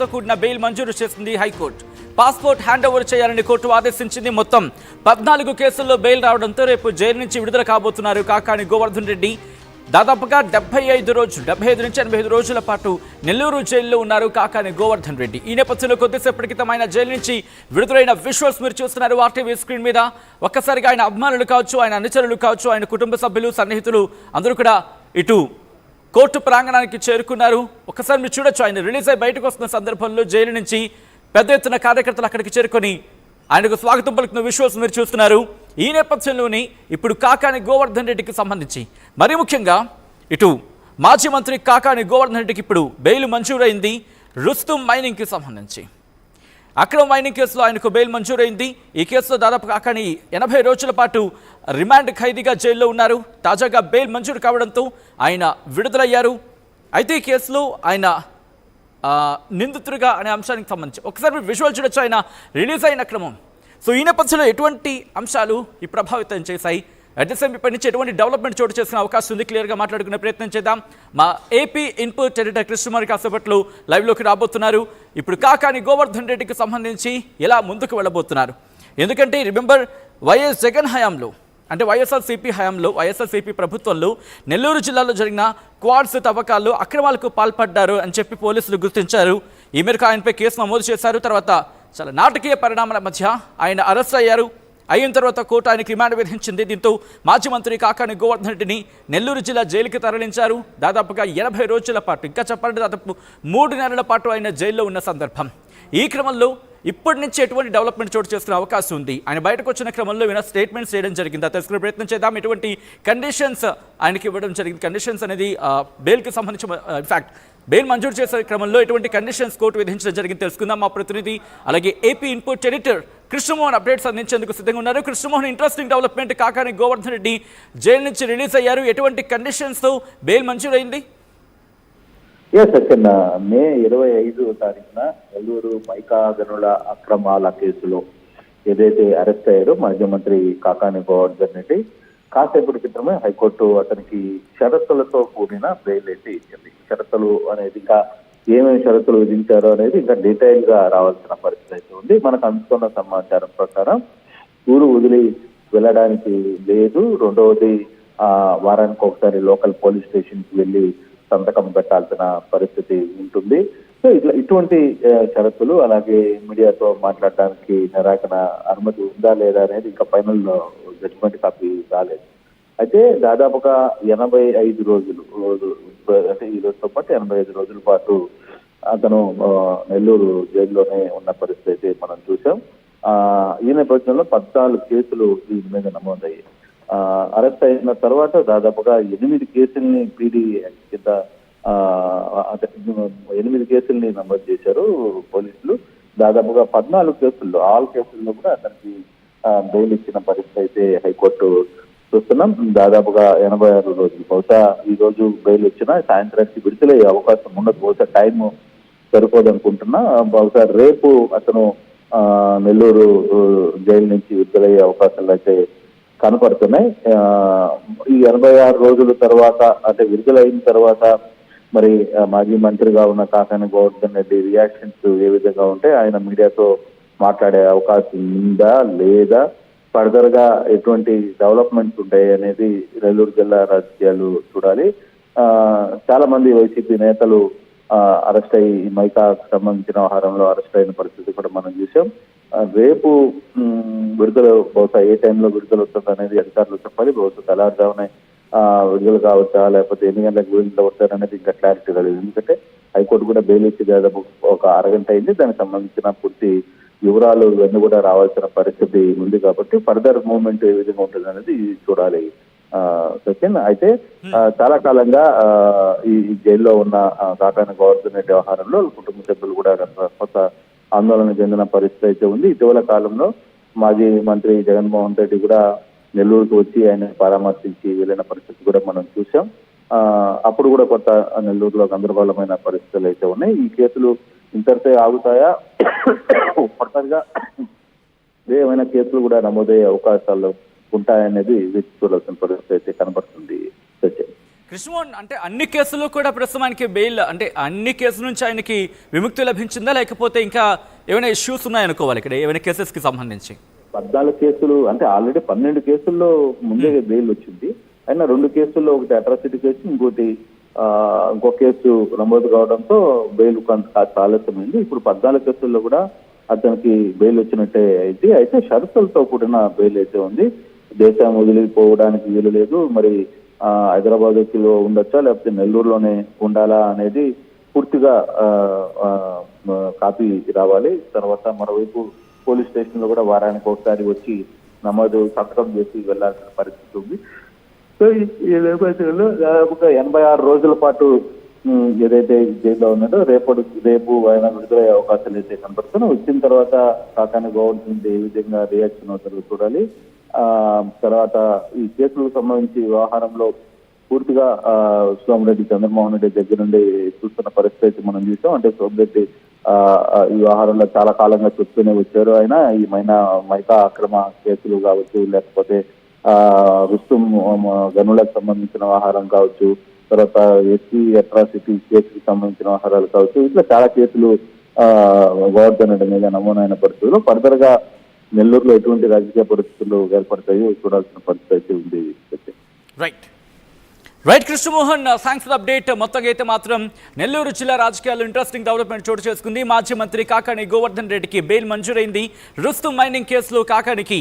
షరతులతో కూడిన బెయిల్ మంజూరు చేసింది హైకోర్టు. పాస్పోర్ట్ హ్యాండ్ ఓవర్ చేయాలని కోర్టు ఆదేశించింది. మొత్తం 14 కేసుల్లో బెయిల్ రావడంతో రేపు జైలు నుంచి విడుదల కాబోతున్నారు కాకాని గోవర్ధన్ రెడ్డి. దాదాపుగా 75 నుంచి 85 రోజుల పాటు నెల్లూరు జైల్లో ఉన్నారు కాకాని గోవర్ధన్ రెడ్డి. ఈ నేపథ్యంలో కొద్దిసేపటి క్రితం ఆయన జైలు నుంచి విడుదలైన విజువల్స్ మీరు చూస్తున్నారు ఆర్టీవీ స్క్రీన్ మీద. ఒక్కసారిగా ఆయన అభిమానులు కావచ్చు, ఆయన అనుచరులు కావచ్చు, ఆయన కుటుంబ సభ్యులు, సన్నిహితులు అందరూ కూడా ఇటు కోర్టు ప్రాంగణానికి చేరుకున్నారు. ఒక్కసారి మీరు చూడొచ్చు, ఆయన రిలీజ్ అయి బయటకు వస్తున్న సందర్భంలో జైలు నుంచి పెద్ద ఎత్తున కార్యకర్తలు అక్కడికి చేరుకొని ఆయనకు స్వాగతం పలుకుతున్న విజువల్స్ మీరు చూస్తున్నారు. ఈ నేపథ్యంలోనే ఇప్పుడు కాకాని గోవర్ధన్ రెడ్డికి సంబంధించి మరీ ముఖ్యంగా ఇటు మాజీ మంత్రి కాకాని గోవర్ధన్ రెడ్డికి ఇప్పుడు బెయిల్ మంజూరైంది. రుస్తుం మైనింగ్కి సంబంధించి అక్రమ మైనింగ్ కేసులో ఆయనకు బెయిల్ మంజూరైంది. ఈ కేసులో దాదాపు కాకాని 80 రోజుల పాటు రిమాండ్ ఖైదీగా జైల్లో ఉన్నారు. తాజాగా బెయిల్ మంజూరు కావడంతో ఆయన విడుదలయ్యారు. అయితే ఈ కేసులో ఆయన నిందితుడిగా అనే అంశానికి సంబంధించి ఒకసారి మీరు విజువల్ చూడొచ్చు, ఆయన రిలీజ్ అయిన క్రమం. సో ఈ నేపథ్యంలో ఎటువంటి అంశాలు ఈ ప్రభావితం చేశాయి, అట్ ద సేమ్ ఇప్పటి నుంచి ఎటువంటి డెవలప్మెంట్ చోటు చేసుకునే అవకాశం ఉంది, క్లియర్గా మాట్లాడుకునే ప్రయత్నం చేద్దాం. మా ఏపీ ఇన్పుట్ ఎడిటర్ కృష్ణకుమార్ కాసేపట్లో లైవ్లోకి రాబోతున్నారు. ఇప్పుడు కాకాని గోవర్ధన్ రెడ్డికి సంబంధించి ఎలా ముందుకు వెళ్ళబోతున్నారు, ఎందుకంటే రిమెంబర్ వైఎస్ జగన్ హయాంలో, అంటే వైఎస్ఆర్సీపీ హయాంలో, వైఎస్ఆర్సీపీ ప్రభుత్వంలో నెల్లూరు జిల్లాలో జరిగిన క్వాడ్స్ తవ్వకాల్లో అక్రమాలకు పాల్పడ్డారు అని చెప్పి పోలీసులు గుర్తించారు. ఈ మేరకు ఆయనపై కేసు నమోదు చేశారు. తర్వాత చాలా నాటకీయ పరిణామాల మధ్య ఆయన అరెస్ట్ అయ్యారు. అయిన తర్వాత కోర్టు ఆయనకి రిమాండ్ విధించింది. దీంతో మాజీ మంత్రి కాకాని గోవర్ధన్ రెడ్డిని నెల్లూరు జిల్లా జైలుకి తరలించారు. దాదాపుగా 80 రోజుల పాటు, ఇంకా చెప్పాలంటే దాదాపు 3 నెలల పాటు ఆయన జైల్లో ఉన్న సందర్భం. ఈ క్రమంలో ఇప్పటి నుంచి ఎటువంటి డెవలప్మెంట్ చోటు చేసుకునే అవకాశం ఉంది, ఆయన బయటకు వచ్చిన క్రమంలో ఏమైనా స్టేట్మెంట్స్ చేయడం జరిగిందా తెలుసుకునే ప్రయత్నం చేద్దాం. ఎటువంటి కండిషన్స్ ఆయనకి ఇవ్వడం జరిగింది, కండిషన్స్ అనేది బెయిల్కి సంబంధించి, ఇన్ఫాక్ట్ బెయిల్ మంజూరు చేసే క్రమంలో ఎటువంటి కండిషన్స్ కోర్టు విధించడం జరిగింది తెలుసుకుందాం. మా ప్రతినిధి అలాగే AP input editor Krishnamohan updates అందించేందుకు సిద్ధంగా ఉన్నారు. Krishnamohan, interesting development, Kakani Govardhan Reddy jail నుంచి రిలీజ్ అయ్యారు. ఎటువంటి కండిషన్స్తో బెయిల్ మంజూరైంది? సచిన్, మే 25వ తారీఖున నెల్లూరు మైకా గనుల అక్రమాల కేసులో ఏదైతే అరెస్ట్ అయ్యారో మాజీ మంత్రి కాకాని గోవర్ధన్ రెడ్డి, కాసేపటి క్రితమే హైకోర్టు అతనికి షరతులతో కూడిన బెయిల్ అయితే ఇచ్చింది. షరతులు అనేది ఇంకా ఏమేమి షరతులు విధించారో అనేది ఇంకా డీటెయిల్ గా రావాల్సిన పరిస్థితి అయితే ఉంది. మనకు అందుకున్న సమాచారం ప్రకారం ఊరు వదిలి వెళ్ళడానికి లేదు. రెండవది, వారానికి ఒకసారి లోకల్ పోలీస్ స్టేషన్ కి వెళ్ళి సంతకం పెట్టాల్సిన పరిస్థితి ఉంటుంది. సో ఇటువంటి షరతులు, అలాగే మీడియాతో మాట్లాడడానికి నిరాకరణ అనుమతి ఉందా లేదా అనేది ఇంకా ఫైనల్ జడ్జిమెంట్ కాపీ రాలేదు. అయితే దాదాపుగా 85 రోజులు, అంటే ఈ రోజుతో పాటు 85 రోజుల పాటు అతను నెల్లూరు జైల్లోనే ఉన్న పరిస్థితి అయితే మనం చూసాం. ఈ నేపథ్యంలో 14 కేసులు దీని మీద నమోదయ్యాయి. అరెస్ట్ అయిన తర్వాత దాదాపుగా 8 కేసుల్ని పీడీ కింద 8 కేసుల్ని నమోదు చేశారు పోలీసులు. దాదాపుగా 14 కేసుల్లో, ఆల్ కేసుల్లో కూడా అతనికి బెయిల్ ఇచ్చిన పరిస్థితి అయితే హైకోర్టు చూస్తున్నాం. దాదాపుగా 86 రోజులు, బహుశా ఈ రోజు బెయిల్ వచ్చినా సాయంత్రానికి విడుదలయ్యే అవకాశం ఉండదు. బహుశా టైం సరిపోదనుకుంటున్నా. బహుశా రేపు అతను నెల్లూరు జైలు నుంచి విడుదలయ్యే అవకాశాలు అయితే కనపడుతున్నాయి. ఈ 86 రోజుల తర్వాత, అంటే విడుదలైన తర్వాత మరి మాజీ మంత్రిగా ఉన్న కాకాని గోవర్ధన్ రెడ్డి రియాక్షన్స్ ఏ విధంగా ఉంటే, ఆయన మీడియాతో మాట్లాడే అవకాశం ఉందా లేదా, ఫర్దర్ గా ఎటువంటి డెవలప్మెంట్స్ ఉంటాయి అనేది నెల్లూరు జిల్లా రాజకీయాలు చూడాలి. చాలా మంది వైసీపీ నేతలు అరెస్ట్ అయ్యి మైకాకు సంబంధించిన వ్యవహారంలో అరెస్ట్ అయిన పరిస్థితి కూడా మనం చూసాం. రేపు విడుదల, బహుశా ఏ టైంలో విడుదల వస్తుంది అనేది అధికారులు చెప్పాలి. బహుశా తెల్లారుజామునే విడుదల కావచ్చా, లేకపోతే ఎన్ని గంటలకు విడుదల అవుతారు అనేది ఇంకా క్లారిటీ రాలేదు. ఎందుకంటే హైకోర్టు కూడా బెయిల్ ఇచ్చి దాదాపు ఒక అరగంట అయింది. దానికి సంబంధించిన పూర్తి వివరాలు ఇవన్నీ కూడా రావాల్సిన పరిస్థితి ఉంది. కాబట్టి ఫర్దర్ మూవ్మెంట్ ఏ విధంగా ఉంటుంది అనేది చూడాలి సచిన్. అయితే చాలా కాలంగా ఈ జైల్లో ఉన్న కాకాని గోవర్ధన్ రెడ్డి వ్యవహారంలో కుటుంబ సభ్యులు కూడా కొత్త ఆందోళన చెందిన పరిస్థితి అయితే ఉంది. ఇటీవల కాలంలో మాజీ మంత్రి జగన్మోహన్ రెడ్డి కూడా నెల్లూరుకు వచ్చి ఆయన పరామర్శించి వెళ్ళిన పరిస్థితి కూడా మనం చూసాం. అప్పుడు కూడా కొత్త నెల్లూరులో గందరగోళమైన పరిస్థితులు అయితే ఉన్నాయి. ఈ కేసులు ఇంతటితో ఆగుతాయా, ఫర్దర్గా ఏమైనా కేసులు కూడా నమోదయ్యే అవకాశాలు ఉంటాయనేది వేచి చూడాల్సిన పరిస్థితి అయితే కనబడుతుంది. కృష్ణమోహన్, అంటే అన్ని కేసులు కూడా ప్రస్తుతం ఆయనకి బెయిల్, అంటే అన్ని కేసుల నుంచి ఆయనకి విముక్తి లభించిందా, లేకపోతే ఇంకా ఏమైనా ఇష్యూస్ ఉన్నాయనుకోవాలి ఇక్కడ ఏమైనా కేసెస్కి సంబంధించి? 14 కేసులు అంటే ఆల్రెడీ 12 కేసుల్లో ముందే బెయిల్ వచ్చింది. అయినా 2 కేసుల్లో ఒకటి అట్రాసిటీ కేసు, ఇంకో కేసు నమోదు కావడంతో బెయిల్ కొంత ఆలస్యమైంది. ఇప్పుడు 14 కేసుల్లో కూడా అతనికి బెయిల్ వచ్చినట్టే అయితే షరతులతో కూడిన బెయిల్ అయితే ఉంది. దేశం వదిలిపోవడానికి వీలు లేదు, మరి హైదరాబాద్లో ఉండొచ్చా లేకపోతే నెల్లూరులోనే ఉండాలా అనేది పూర్తిగా కాపీ రావాలి. తర్వాత మరోవైపు పోలీస్ స్టేషన్ లో కూడా వారానికి ఒకసారి వచ్చి నమోదు సంతకం చేసి వెళ్లాల్సిన పరిస్థితి ఉంది. సో ఈ నేపథ్యంలో దాదాపుగా 86 రోజుల పాటు ఏదైతే జైల్లో ఉన్నాడో రేపు ఆయన విడుదలయ్యే అవకాశాలు అయితే కనబడుతున్నాయి. వచ్చిన తర్వాత కాకాని గవర్నమెంట్ ఏ విధంగా రియాక్షన్ అవుతారో చూడాలి. తర్వాత ఈ కేసులకు సంబంధించి వ్యవహారంలో పూర్తిగా సోమిరెడ్డి చంద్రమోహన్ రెడ్డి దగ్గర నుండి చూస్తున్న పరిస్థితి మనం చూసాం. అంటే సోమిరెడ్డి ఈ వ్యవహారంలో చాలా కాలంగా చెప్తూనే వచ్చారు. ఆయన ఈ మైకా అక్రమ కేసులు కావచ్చు, లేకపోతే రుస్తుం గనులకు సంబంధించిన వ్యవహారం కావచ్చు, తర్వాత ఎస్సీ అట్రాసిటీ కేసుకి సంబంధించిన వ్యవహారాలు కావచ్చు, ఇట్లా చాలా కేసులు గోవర్ధన్ రెడ్డి మీద నమోదైన పరిస్థితుల్లో ఫర్దర్ గా నెల్లూరులో ఎటువంటి రాజకీయ పరిస్థితులు ఏర్పడతాయో చూడాల్సిన పరిస్థితి ఉంది. Right Krishnamohan, thanks for update. మొత్తంగా అయితే మాత్రం నెల్లూరు జిల్లా రాజకీయాల్లో ఇంట్రెస్టింగ్ డెవలప్మెంట్ చోటు చేసుకుంది. మాజీ మంత్రి కాకాని గోవర్ధన్ రెడ్డికి బెయిల్ మంజూరైంది. రుస్తుం మైనింగ్ కేసులో కాకానికి